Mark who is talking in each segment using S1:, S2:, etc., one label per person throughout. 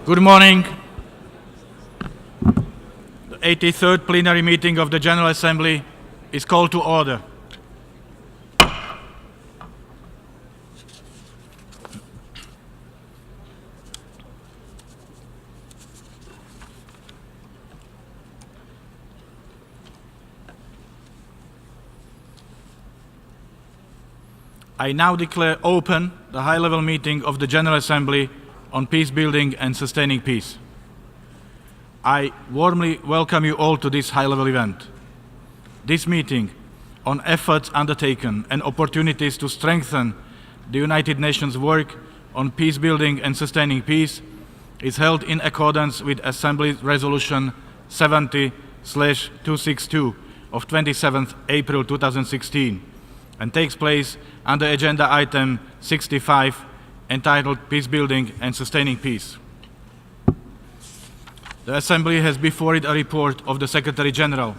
S1: Good morning. The 83rd plenary meeting of the General Assembly is called to order. I now declare open the high-level meeting of the General Assembly on Peacebuilding and Sustaining Peace. I warmly welcome you all to this high-level event. This meeting on efforts undertaken and opportunities to strengthen the United Nations work on peacebuilding and sustaining peace is held in accordance with Assembly Resolution 70/262 of 27th April 2016 and takes place under Agenda Item 65, entitled Peacebuilding and Sustaining Peace. The Assembly has before it a report of the Secretary General,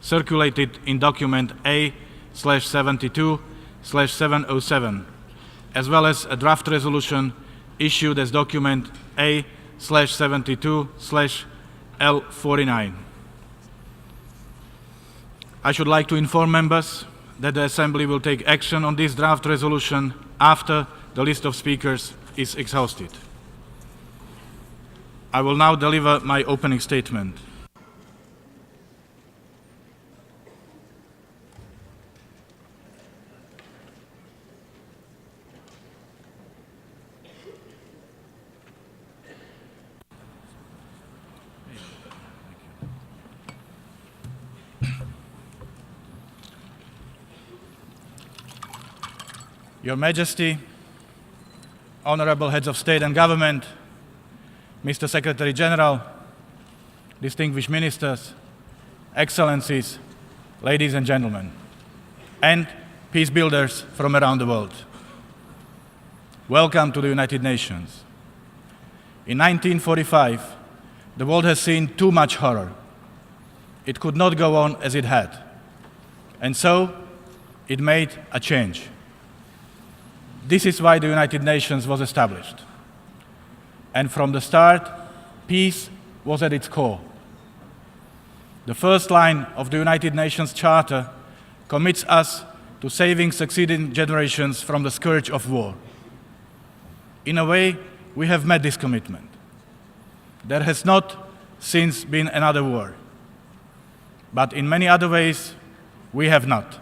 S1: circulated in document A/72/707, as well as a draft resolution issued as document A/72/L49. I should like to inform members that the Assembly will take action on this draft resolution after the list of speakers is exhausted. I will now deliver my opening statement. Your Majesty, honorable heads of state and government, Mr. Secretary General, distinguished ministers, excellencies, ladies and gentlemen, and peace builders from around the world. Welcome to the United Nations. In 1945, the world has seen too much horror. It could not go on as it had. And so, it made a change. This is why the United Nations was established. And from the start, peace was at its core. The first line of the United Nations Charter commits us to saving succeeding generations from the scourge of war. In a way, we have met this commitment. There has not since been another war. But in many other ways, we have not.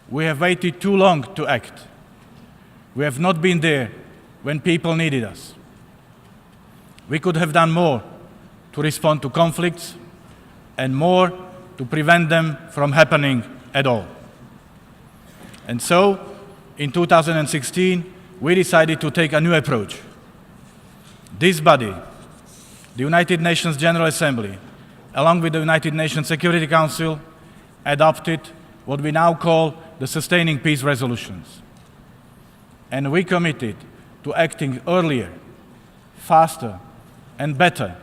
S1: We have waited too long to act. We have not been there when people needed us. We could have done more to respond to conflicts and more to prevent them from happening at all. And so, in 2016, we decided to take a new approach. This body, the United Nations General Assembly, along with the United Nations Security Council, adopted what we now call the Sustaining Peace resolutions. And we committed to acting earlier, faster, and better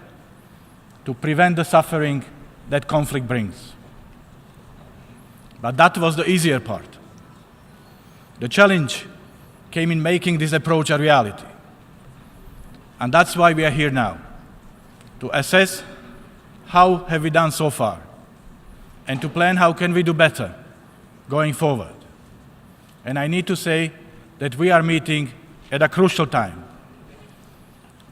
S1: to prevent the suffering that conflict brings. But that was the easier part. The challenge came in making this approach a reality. And that's why we are here now, to assess how have we done so far, and to plan how can we do better going forward. And I need to say that we are meeting at a crucial time.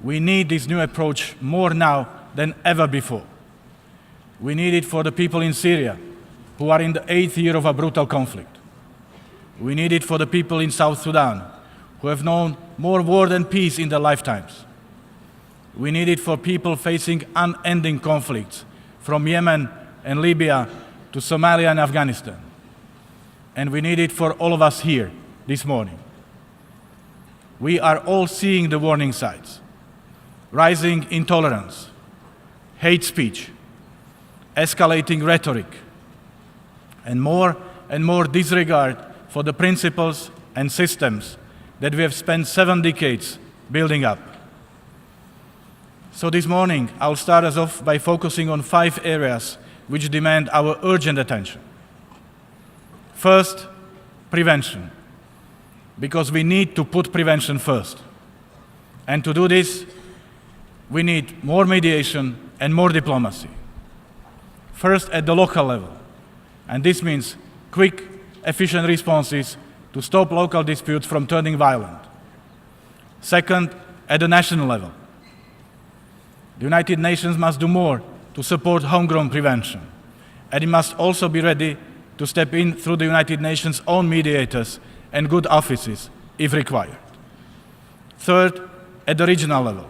S1: We need this new approach more now than ever before. We need it for the people in Syria, who are in the 8th year of a brutal conflict. We need it for the people in South Sudan, who have known more war than peace in their lifetimes. We need it for people facing unending conflicts, from Yemen and Libya to Somalia and Afghanistan. And we need it for all of us here this morning. We are all seeing the warning signs: rising intolerance, hate speech, escalating rhetoric, and more disregard for the principles and systems that we have spent 7 decades building up. So this morning, I'll start us off by focusing on 5 areas which demand our urgent attention. First, prevention, because we need to put prevention first. And to do this, we need more mediation and more diplomacy. First, at the local level, and this means quick, efficient responses to stop local disputes from turning violent. Second, at the national level. The United Nations must do more to support homegrown prevention, and it must also be ready to step in through the United Nations' own mediators and good offices, if required. Third, at the regional level,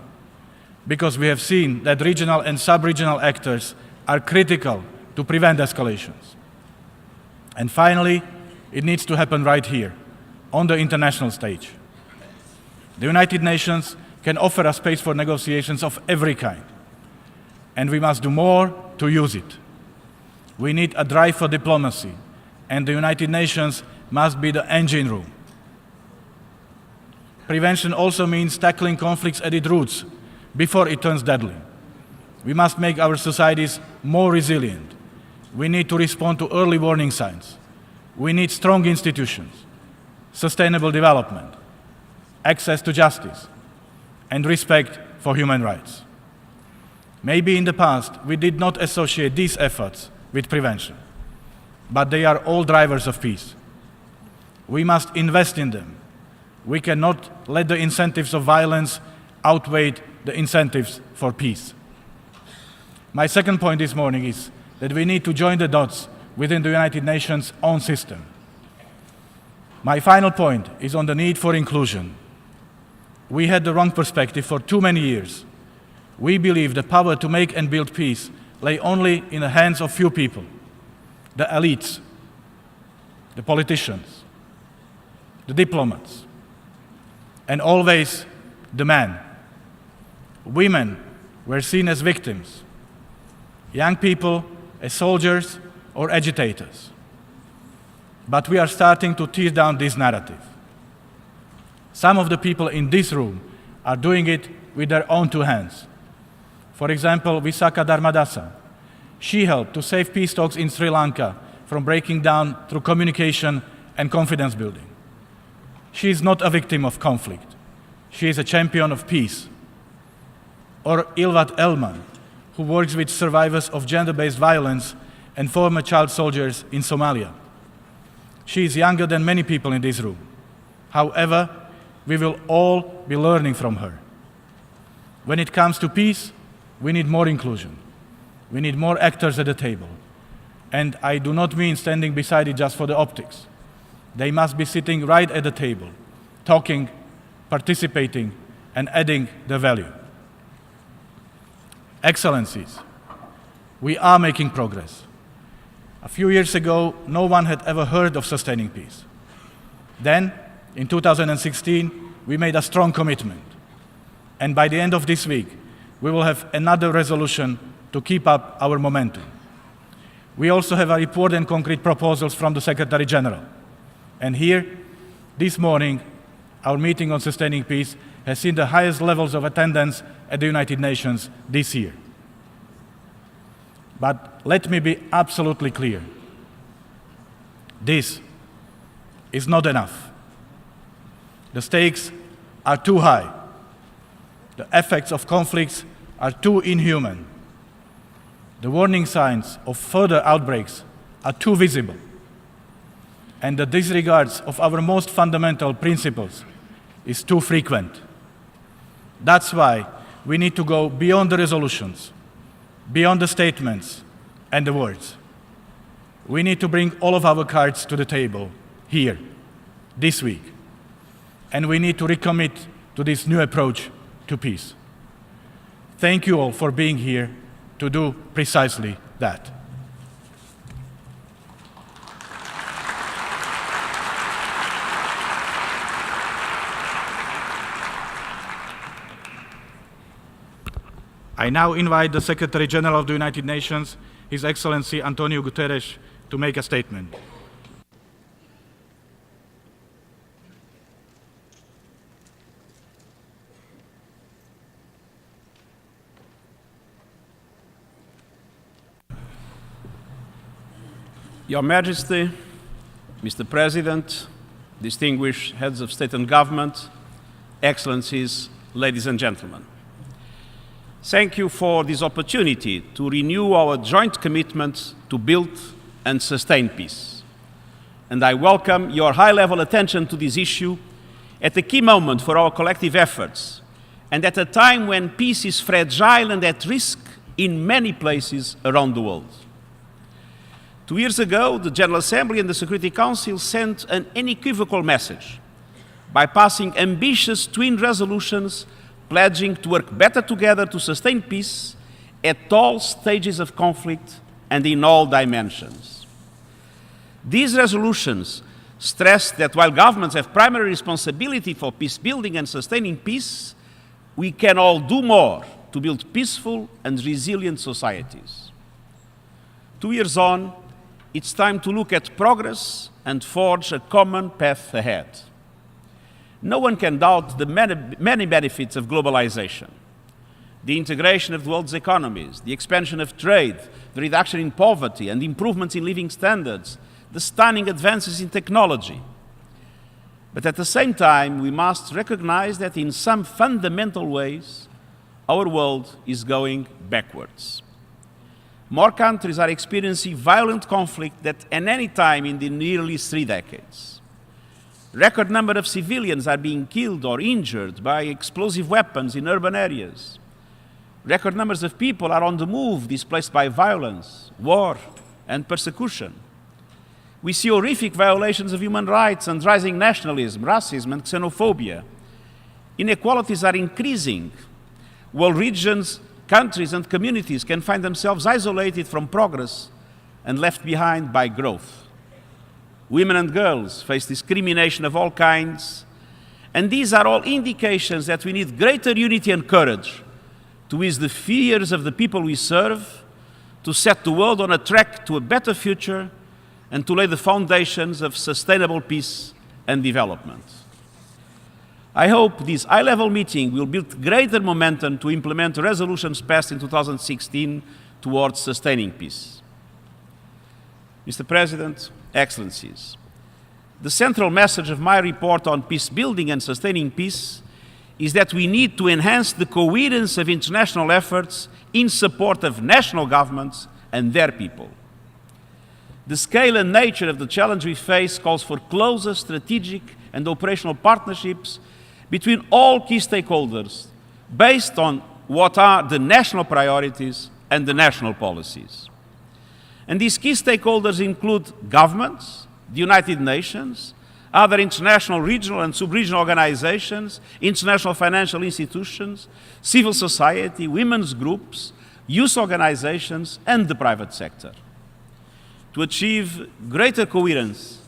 S1: because we have seen that regional and sub-regional actors are critical to prevent escalations. And finally, it needs to happen right here, on the international stage. The United Nations can offer a space for negotiations of every kind, and we must do more to use it. We need a drive for diplomacy, and the United Nations must be the engine room. Prevention also means tackling conflicts at its roots before it turns deadly. We must make our societies more resilient. We need to respond to early warning signs. We need strong institutions, sustainable development, access to justice, and respect for human rights. Maybe in the past we did not associate these efforts with prevention, but they are all drivers of peace. We must invest in them. We cannot let the incentives of violence outweigh the incentives for peace. My second point this morning is that we need to join the dots within the United Nations' own system. My final point is on the need for inclusion. We had the wrong perspective for too many years. We believe the power to make and build peace lay only in the hands of few people, the elites, the politicians, the diplomats, and always the men. Women were seen as victims, young people as soldiers or agitators. But we are starting to tear down this narrative. Some of the people in this room are doing it with their own two hands. For example, Visakha Dharmadasa. She helped to save peace talks in Sri Lanka from breaking down through communication and confidence building. She is not a victim of conflict. She is a champion of peace. Or Ilvat Elman, who works with survivors of gender-based violence and former child soldiers in Somalia. She is younger than many people in this room. However, we will all be learning from her. When it comes to peace, we need more inclusion. We need more actors at the table. And I do not mean standing beside it just for the optics. They must be sitting right at the table, talking, participating, and adding the value. Excellencies, we are making progress. A few years ago, no one had ever heard of sustaining peace. Then, in 2016, we made a strong commitment. And by the end of this week, we will have another resolution to keep up our momentum. We also have a report and concrete proposals from the Secretary General. And here, this morning, our meeting on sustaining peace has seen the highest levels of attendance at the United Nations this year. But let me be absolutely clear. This is not enough. The stakes are too high. The effects of conflicts are too inhuman. The warning signs of further outbreaks are too visible. And the disregards of our most fundamental principles is too frequent. That's why we need to go beyond the resolutions, beyond the statements and the words. We need to bring all of our cards to the table here, this week. And we need to recommit to this new approach to peace. Thank you all for being here to do precisely that. I now invite the Secretary General of the United Nations, His Excellency Antonio Guterres, to make a statement.
S2: Your Majesty, Mr. President, distinguished heads of state and government, Excellencies, ladies and gentlemen. Thank you for this opportunity to renew our joint commitment to build and sustain peace. And I welcome your high-level attention to this issue at a key moment for our collective efforts, and at a time when peace is fragile and at risk in many places around the world. 2 years ago, the General Assembly and the Security Council sent an unequivocal message by passing ambitious twin resolutions pledging to work better together to sustain peace at all stages of conflict and in all dimensions. These resolutions stress that while governments have primary responsibility for peace building and sustaining peace, we can all do more to build peaceful and resilient societies. 2 years on, it's time to look at progress and forge a common path ahead. No one can doubt the many benefits of globalization. The integration of the world's economies, the expansion of trade, the reduction in poverty and improvements in living standards, the stunning advances in technology. But at the same time, we must recognize that in some fundamental ways, our world is going backwards. More countries are experiencing violent conflict than at any time in the nearly 3 decades. Record number of civilians are being killed or injured by explosive weapons in urban areas. Record numbers of people are on the move, displaced by violence, war, and persecution. We see horrific violations of human rights and rising nationalism, racism, and xenophobia. Inequalities are increasing, while regions, countries, and communities can find themselves isolated from progress and left behind by growth. Women and girls face discrimination of all kinds, and these are all indications that we need greater unity and courage to ease the fears of the people we serve, to set the world on a track to a better future, and to lay the foundations of sustainable peace and development. I hope this high-level meeting will build greater momentum to implement the resolutions passed in 2016 towards sustaining peace. Mr. President, Excellencies, the central message of my report on peace building and sustaining peace is that we need to enhance the coherence of international efforts in support of national governments and their people. The scale and nature of the challenge we face calls for closer strategic and operational partnerships between all key stakeholders based on what are the national priorities and the national policies. And these key stakeholders include governments, the United Nations, other international, regional and sub-regional organizations, international financial institutions, civil society, women's groups, youth organizations, and the private sector. To achieve greater coherence,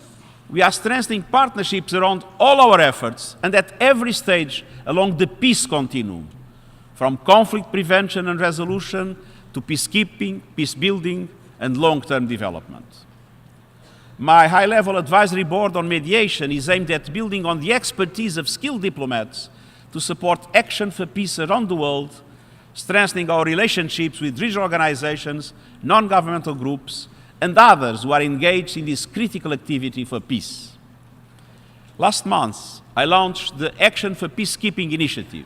S2: we are strengthening partnerships around all our efforts and at every stage along the peace continuum, from conflict prevention and resolution to peacekeeping, peace building, and long-term development. My high-level advisory board on mediation is aimed at building on the expertise of skilled diplomats to support action for peace around the world, strengthening our relationships with regional organizations, non-governmental groups, and others who are engaged in this critical activity for peace. Last month, I launched the Action for Peacekeeping initiative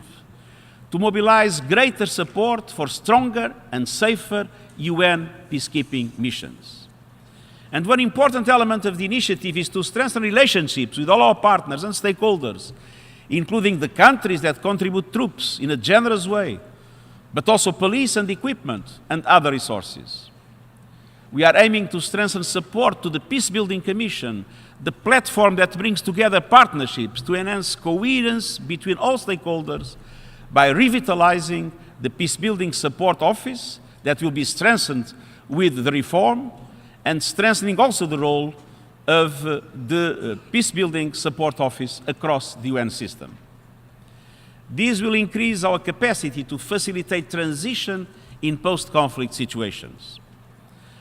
S2: to mobilize greater support for stronger and safer UN peacekeeping missions. And one important element of the initiative is to strengthen relationships with all our partners and stakeholders, including the countries that contribute troops in a generous way, but also police and equipment and other resources. We are aiming to strengthen support to the Peacebuilding Commission, the platform that brings together partnerships to enhance coherence between all stakeholders by revitalizing the Peacebuilding Support Office that will be strengthened with the reform, and strengthening also the role of the Peacebuilding Support Office across the UN system. These will increase our capacity to facilitate transition in post-conflict situations.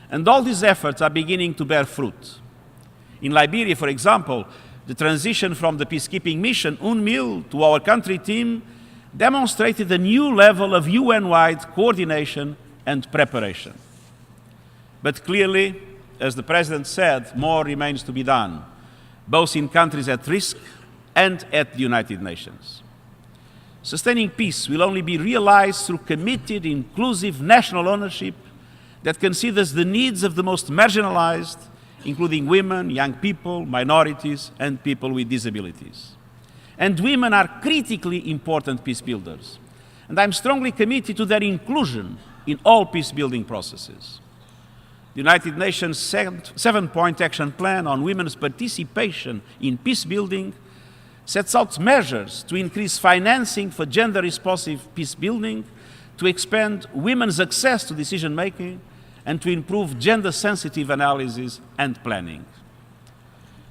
S2: And all these efforts are beginning to bear fruit. In Liberia, for example, the transition from the peacekeeping mission UNMIL to our country team demonstrated a new level of UN-wide coordination and preparation. But clearly, as the President said, more remains to be done, both in countries at risk and at the United Nations. Sustaining peace will only be realized through committed, inclusive national ownership that considers the needs of the most marginalized, including women, young people, minorities, and people with disabilities. And women are critically important peace builders. And I'm strongly committed to their inclusion in all peace-building processes. The United Nations 7-point action plan on women's participation in peace building sets out measures to increase financing for gender-responsive peace building, to expand women's access to decision-making, and to improve gender-sensitive analysis and planning.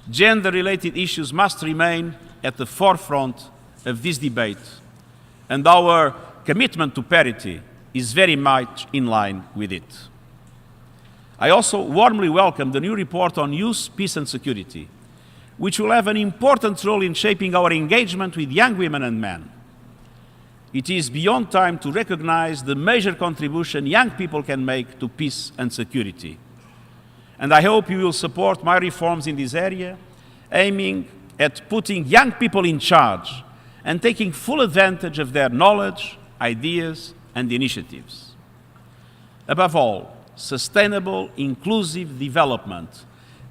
S2: Gender-related issues must remain at the forefront of this debate, and our commitment to parity is very much in line with it. I also warmly welcome the new report on youth, peace and security, which will have an important role in shaping our engagement with young women and men. It is beyond time to recognize the major contribution young people can make to peace and security. And I hope you will support my reforms in this area, aiming at putting young people in charge and taking full advantage of their knowledge, ideas, and initiatives. Above all, sustainable, inclusive development,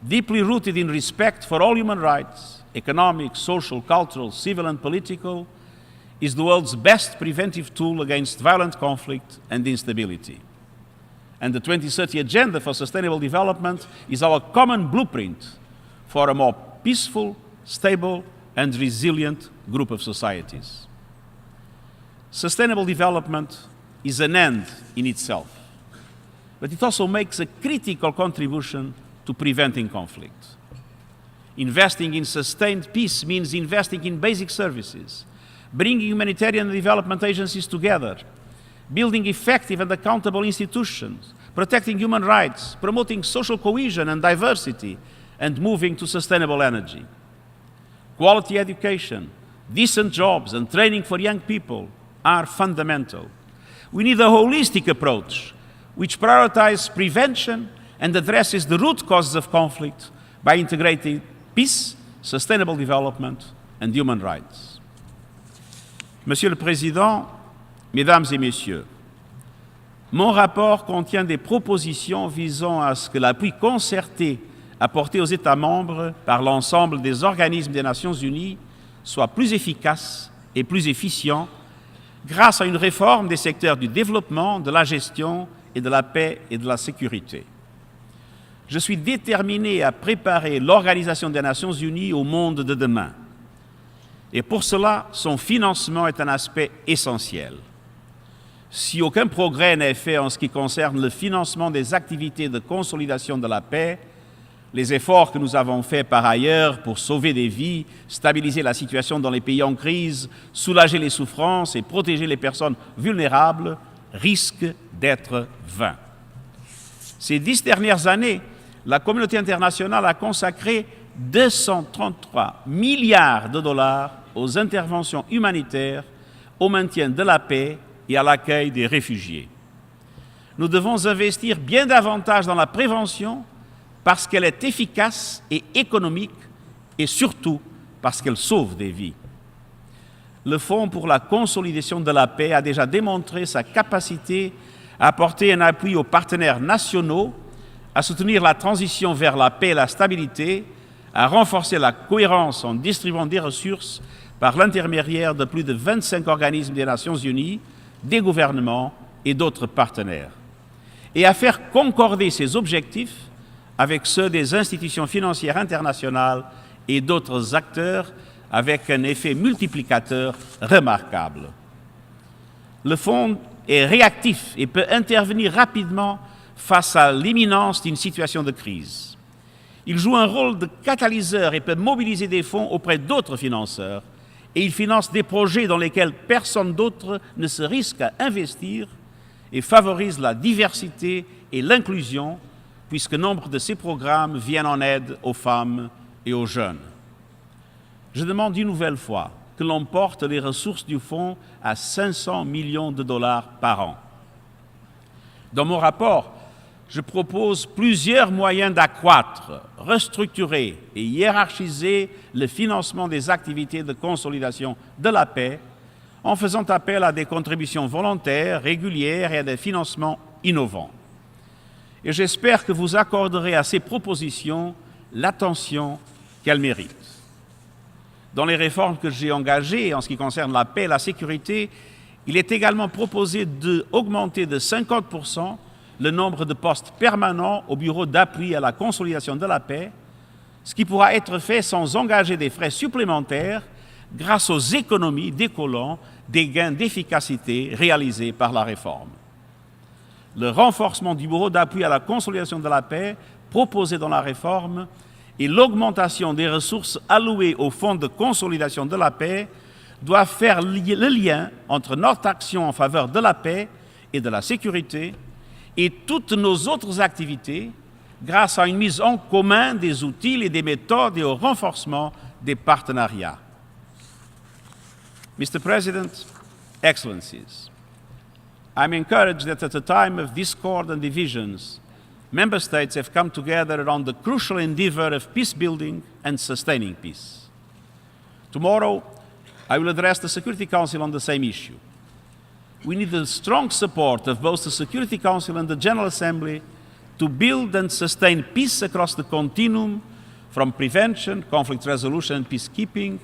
S2: deeply rooted in respect for all human rights, economic, social, cultural, civil, and political, is the world's best preventive tool against violent conflict and instability. And the 2030 Agenda for Sustainable Development is our common blueprint for a more peaceful, stable, and resilient group of societies. Sustainable development is an end in itself, but it also makes a critical contribution to preventing conflict. Investing in sustained peace means investing in basic services, bringing humanitarian and development agencies together, building effective and accountable institutions, protecting human rights, promoting social cohesion and diversity, and moving to sustainable energy. Quality education, decent jobs, and training for young people are fundamental. We need a holistic approach which prioritizes prevention and addresses the root causes of conflict by integrating peace, sustainable development, and human rights. Monsieur le Président, Mesdames et Messieurs, mon rapport contient des propositions visant à ce que l'appui concerté apporté aux États membres par l'ensemble des organismes des Nations Unies soit plus efficace et plus efficient grâce à une réforme des secteurs du développement, de la gestion et de la paix et de la sécurité. Je suis déterminé à préparer l'Organisation des Nations Unies au monde de demain. Et pour cela, son financement est un aspect essentiel. Si aucun progrès n'est fait en ce qui concerne le financement des activités de consolidation de la paix, les efforts que nous avons faits par ailleurs pour sauver des vies, stabiliser la situation dans les pays en crise, soulager les souffrances et protéger les personnes vulnérables risquent d'être vains. Ces 10 dernières années, la communauté internationale a consacré 233 milliards de dollars aux interventions humanitaires, au maintien de la paix et à l'accueil des réfugiés. Nous devons investir bien davantage dans la prévention parce qu'elle est efficace et économique et surtout parce qu'elle sauve des vies. Le Fonds pour la consolidation de la paix a déjà démontré sa capacité à apporter un appui aux partenaires nationaux, à soutenir la transition vers la paix et la stabilité, à renforcer la cohérence en distribuant des ressources par l'intermédiaire de plus de 25 organismes des Nations Unies, des gouvernements et d'autres partenaires, et à faire concorder ces objectifs avec ceux des institutions financières internationales et d'autres acteurs avec un effet multiplicateur remarquable. Le Fonds est réactif et peut intervenir rapidement face à l'imminence d'une situation de crise. Il joue un rôle de catalyseur et peut mobiliser des fonds auprès d'autres financeurs, et il finance des projets dans lesquels personne d'autre ne se risque à investir et favorise la diversité et l'inclusion, puisque nombre de ces programmes viennent en aide aux femmes et aux jeunes. Je demande une nouvelle fois que l'on porte les ressources du fonds à 500 millions de dollars par an. Dans mon rapport, je propose plusieurs moyens d'accroître, restructurer et hiérarchiser le financement des activités de consolidation de la paix en faisant appel à des contributions volontaires, régulières et à des financements innovants. Et j'espère que vous accorderez à ces propositions l'attention qu'elles méritent. Dans les réformes que j'ai engagées en ce qui concerne la paix et la sécurité, il est également proposé d'augmenter de 50% le nombre de postes permanents au Bureau d'appui à la consolidation de la paix, ce qui pourra être fait sans engager des frais supplémentaires grâce aux économies découlant des gains d'efficacité réalisés par la réforme. Le renforcement du Bureau d'appui à la consolidation de la paix proposé dans la réforme et l'augmentation des ressources allouées au Fonds de consolidation de la paix doivent faire le lien entre notre action en faveur de la paix et de la sécurité et toutes nos autres activités grâce à une mise en commun des outils et des méthodes et au renforcement des partenariats. Mr. President, Excellencies, I'm encouraged that at a time of discord and divisions, Member States have come together around the crucial endeavor of peace building and sustaining peace. Tomorrow, I will address the Security Council on the same issue. We need the strong support of both the Security Council and the General Assembly to build and sustain peace across the continuum from prevention, conflict resolution and peacekeeping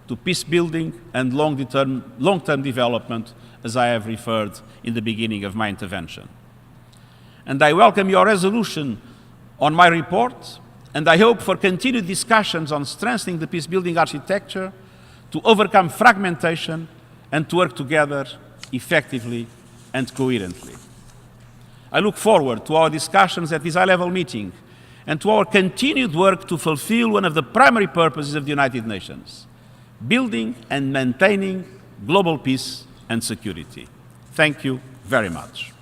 S2: to peace building and long-term development, as I have referred in the beginning of my intervention. And I welcome your resolution on my report, and I hope for continued discussions on strengthening the peace-building architecture to overcome fragmentation and to work together effectively and coherently. I look forward to our discussions at this high-level meeting and to our continued work to fulfill one of the primary purposes of the United Nations, building and maintaining global peace and security. Thank you very much.